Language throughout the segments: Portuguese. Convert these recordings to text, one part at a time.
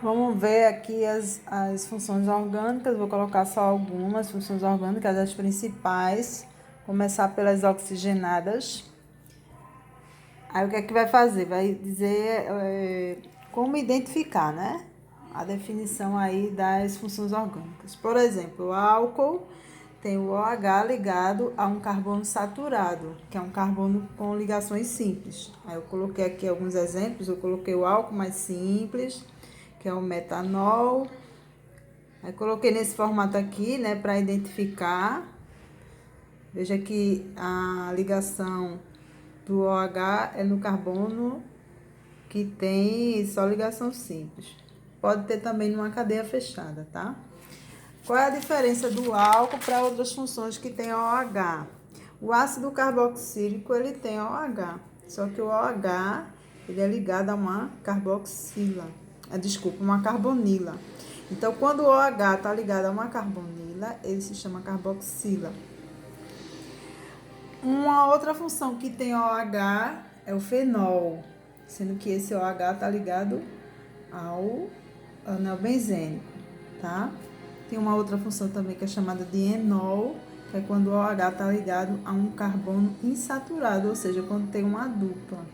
Vamos ver aqui as funções orgânicas. Vou colocar só algumas funções orgânicas, as principais. Começar pelas oxigenadas. Aí o que é que vai fazer? Vai dizer como identificar, né? A definição aí das funções orgânicas. Por exemplo, o álcool tem o OH ligado a um carbono saturado, que é um carbono com ligações simples. Aí eu coloquei aqui alguns exemplos. Eu coloquei o álcool mais simples, que é o metanol. Aí coloquei nesse formato aqui, né, para identificar. Veja que a ligação do OH é no carbono que tem só ligação simples. Pode ter também numa cadeia fechada, tá? Qual é a diferença do álcool para outras funções que tem OH? O ácido carboxílico, ele tem OH, só que o OH, ele é ligado a uma carboxila, desculpa, uma carbonila. Então, quando o OH está ligado a uma carbonila, ele se chama carboxila. Uma outra função que tem OH é o fenol, sendo que esse OH está ligado ao anel benzênico, tá? Tem uma outra função também que é chamada de enol, que é quando o OH está ligado a um carbono insaturado, ou seja, quando tem uma dupla.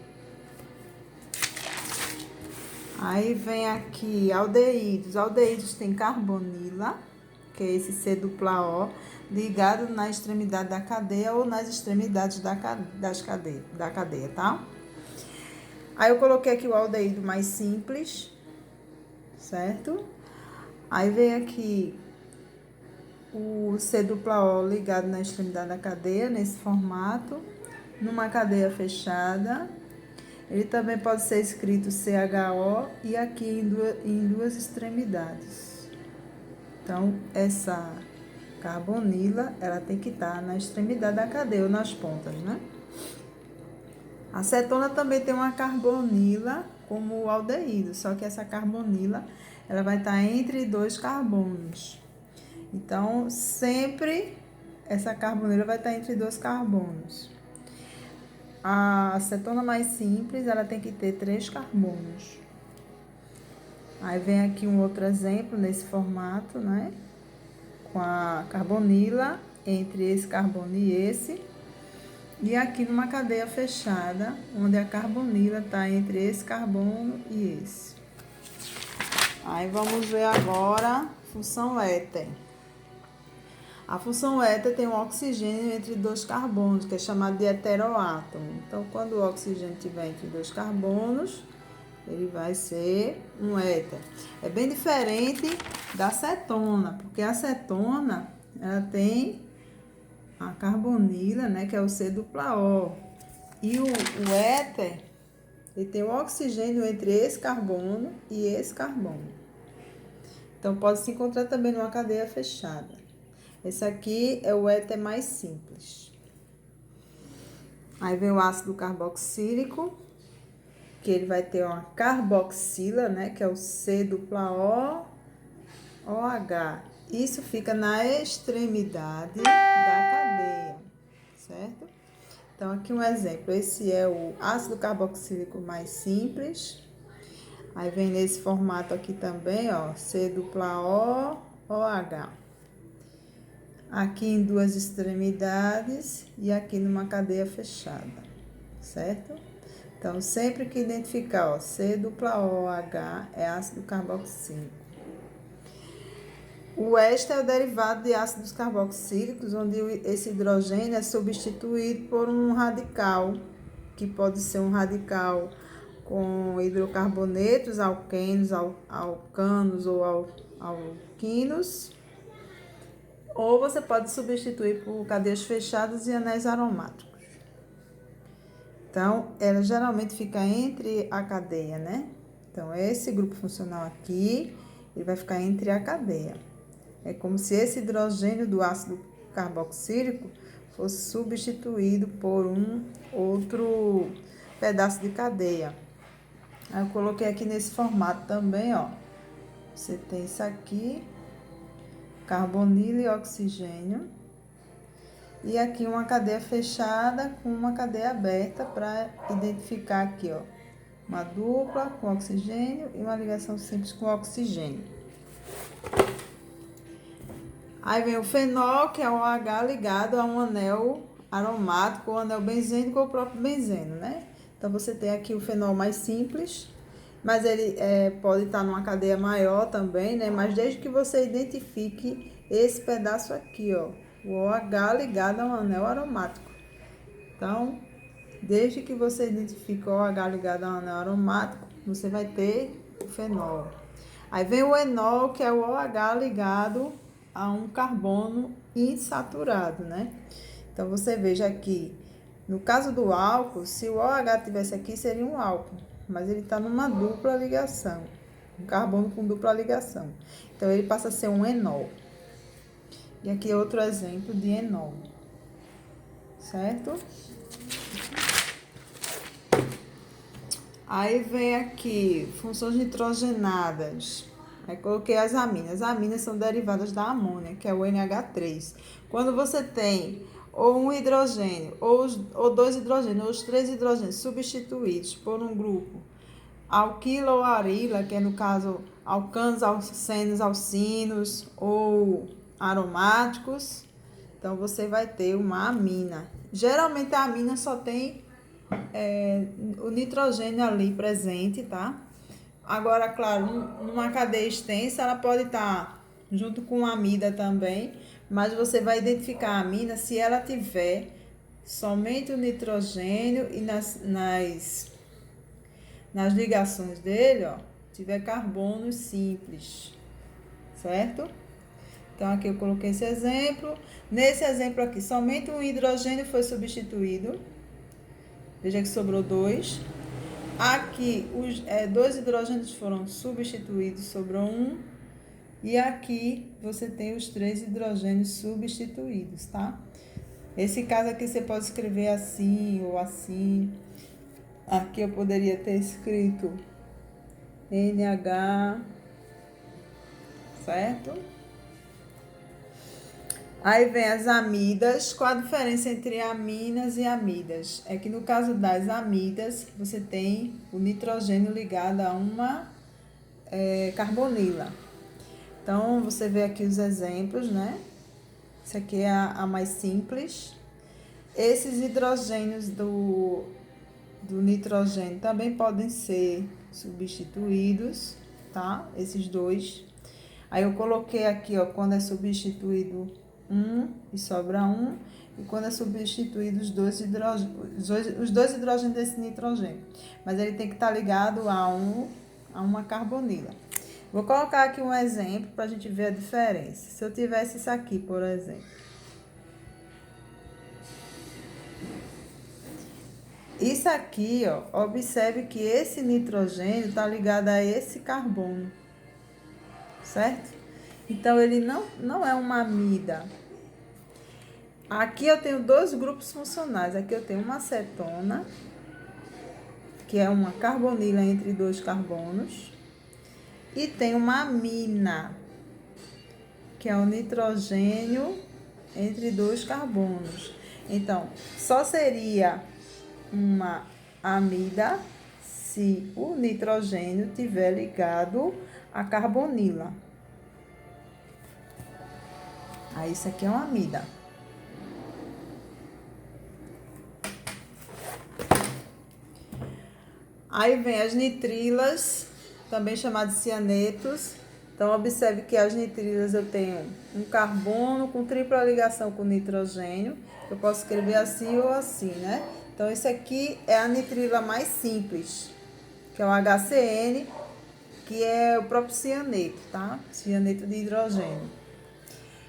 Aí vem aqui aldeídos. Aldeídos tem carbonila, que é esse C-O, ligado na extremidade da cadeia ou nas extremidades da cadeia, tá? Aí eu coloquei aqui o aldeído mais simples, certo? Aí vem aqui o C-O ligado na extremidade da cadeia, nesse formato, numa cadeia fechada. Ele também pode ser escrito CHO e aqui em duas extremidades. Então, essa carbonila, ela tem que estar na extremidade da cadeia ou nas pontas, né? A cetona também tem uma carbonila como o aldeído, só que essa carbonila, ela vai estar entre dois carbonos. Então, sempre essa carbonila vai estar entre dois carbonos. A acetona mais simples, ela tem que ter 3 carbonos. Aí vem aqui um outro exemplo nesse formato, né? Com a carbonila entre esse carbono e esse. E aqui numa cadeia fechada, onde a carbonila está entre esse carbono e esse. Aí vamos ver agora a função éter. A função éter tem um oxigênio entre dois carbonos, que é chamado de heteroátomo. Então, quando o oxigênio estiver entre dois carbonos, ele vai ser um éter. É bem diferente da cetona, porque a cetona, ela tem a carbonila, né, que é o C-O. E o éter, ele tem o oxigênio entre esse carbono e esse carbono. Então, pode se encontrar também numa cadeia fechada. Esse aqui é o éter mais simples. Aí vem o ácido carboxílico, que ele vai ter uma carboxila, né, que é o C-O-OH. Isso fica na extremidade da cadeia, certo? Então, aqui um exemplo. Esse é o ácido carboxílico mais simples. Aí vem nesse formato aqui também, ó, C-O-OH. Aqui em duas extremidades e aqui numa cadeia fechada, certo? Então, sempre que identificar, ó, C-OH é ácido carboxílico. O éster é o derivado de ácidos carboxílicos, onde esse hidrogênio é substituído por um radical, que pode ser um radical com hidrocarbonetos, alquenos, alcanos ou alquinos. Ou você pode substituir por cadeias fechadas e anéis aromáticos. Então, ela geralmente fica entre a cadeia, né? Então, esse grupo funcional aqui, ele vai ficar entre a cadeia. É como se esse hidrogênio do ácido carboxílico fosse substituído por um outro pedaço de cadeia. Aí eu coloquei aqui nesse formato também, ó. Você tem isso aqui, carbonila e oxigênio. E aqui uma cadeia fechada com uma cadeia aberta para identificar aqui, ó, uma dupla com oxigênio e uma ligação simples com oxigênio. Aí vem o fenol, que é o OH ligado a um anel aromático ou anel benzênico ou o próprio benzeno, né? Então, você tem aqui o fenol mais simples, mas ele pode estar numa cadeia maior também, né? Mas desde que você identifique esse pedaço aqui, ó, o OH ligado a um anel aromático. Então, desde que você identifique o OH ligado a um anel aromático, você vai ter o fenol. Aí vem o enol, que é o OH ligado a um carbono insaturado, né? Então, você veja aqui, no caso do álcool, se o OH tivesse aqui, seria um álcool, mas ele está numa dupla ligação, um carbono com dupla ligação. Então, ele passa a ser um enol. E aqui é outro exemplo de enol, certo? Aí vem aqui, funções nitrogenadas. Aí coloquei as aminas. As aminas são derivadas da amônia, que é o NH3. Quando você tem ou um hidrogênio, ou dois hidrogênios, ou os três hidrogênios substituídos por um grupo alquila ou arila, que é no caso alcanos, alcenos, alcinos ou aromáticos, então você vai ter uma amina. Geralmente a amina só tem o nitrogênio ali presente, tá? Agora, claro, numa cadeia extensa, ela pode estar junto com a amida também, mas você vai identificar a amina se ela tiver somente o nitrogênio e nas ligações dele, ó, tiver carbonos simples, certo? Então, aqui eu coloquei esse exemplo. Nesse exemplo aqui, somente um hidrogênio foi substituído. Veja que sobrou 2. Aqui, os dois hidrogênios foram substituídos, sobrou 1. E aqui, você tem os 3 hidrogênios substituídos, tá? Esse caso aqui, você pode escrever assim ou assim. Aqui eu poderia ter escrito NH, certo? Aí vem as amidas. Qual a diferença entre aminas e amidas? É que no caso das amidas, você tem o nitrogênio ligado a uma carbonila. Então, você vê aqui os exemplos, né? Essa aqui é a mais simples. Esses hidrogênios do nitrogênio também podem ser substituídos, tá? Esses dois. Aí eu coloquei aqui, ó, quando é substituído 1 e sobra 1, e quando é substituído os dois hidrogênios desse nitrogênio. Mas ele tem que estar ligado a uma carbonila. Vou colocar aqui um exemplo para a gente ver a diferença. Se eu tivesse isso aqui, por exemplo. Isso aqui, ó, observe que esse nitrogênio está ligado a esse carbono, certo? Então, ele não é uma amida. Aqui eu tenho 2 grupos funcionais. Aqui eu tenho uma acetona, que é uma carbonila entre 2 carbonos. E tem uma amina, que é o nitrogênio entre 2 carbonos. Então, só seria uma amida se o nitrogênio tiver ligado à carbonila. Aí, isso aqui é uma amida. Aí vem as nitrilas, também chamadas de cianetos. Então, observe que as nitrilas eu tenho um carbono com tripla ligação com nitrogênio. Eu posso escrever assim ou assim, né? Então, isso aqui é a nitrila mais simples, que é o HCN, que é o próprio cianeto, tá? Cianeto de hidrogênio.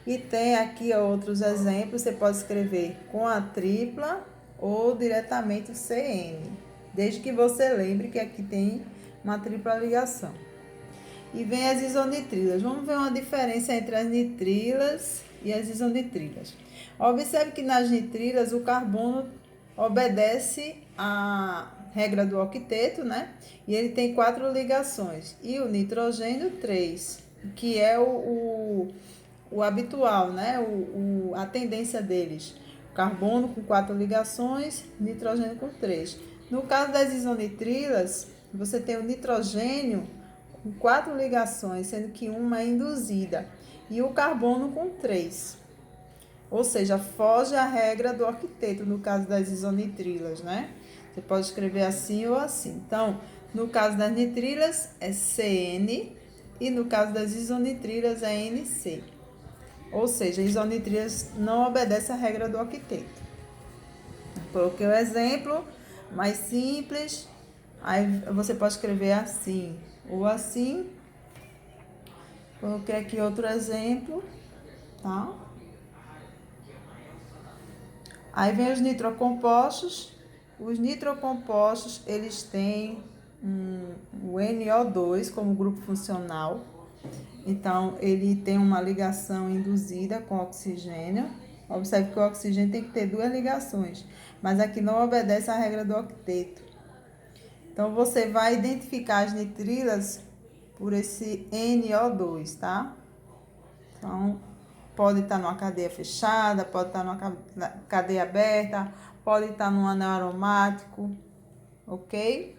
E tem aqui outros exemplos, você pode escrever com a tripla ou diretamente o CN, desde que você lembre que aqui tem uma tripla ligação. E vem as isonitrilas. Vamos ver uma diferença entre as nitrilas e as isonitrilas. Observe que nas nitrilas o carbono obedece à regra do octeto, né? E ele tem 4 ligações. E o nitrogênio, 3, que é o habitual, né? A tendência deles. Carbono com 4 ligações, nitrogênio com 3. No caso das isonitrilas, você tem o nitrogênio com 4 ligações, sendo que uma é induzida, e o carbono com 3. Ou seja, foge a regra do octeto, no caso das isonitrilas, né? Você pode escrever assim ou assim. Então, no caso das nitrilas é CN e no caso das isonitrilas é NC. Ou seja, isonitrilas não obedecem à regra do octeto. Coloquei o exemplo mais simples. Aí você pode escrever assim ou assim. Coloquei aqui outro exemplo, tá? Aí vem os nitrocompostos. Os nitrocompostos, eles têm o NO2 como grupo funcional. Então, ele tem uma ligação induzida com oxigênio. Observe que o oxigênio tem que ter 2 ligações, mas aqui não obedece à regra do octeto. Então, você vai identificar as nitrilas por esse NO2, tá? Então, pode estar numa cadeia fechada, pode estar numa cadeia aberta, pode estar num anel aromático, ok?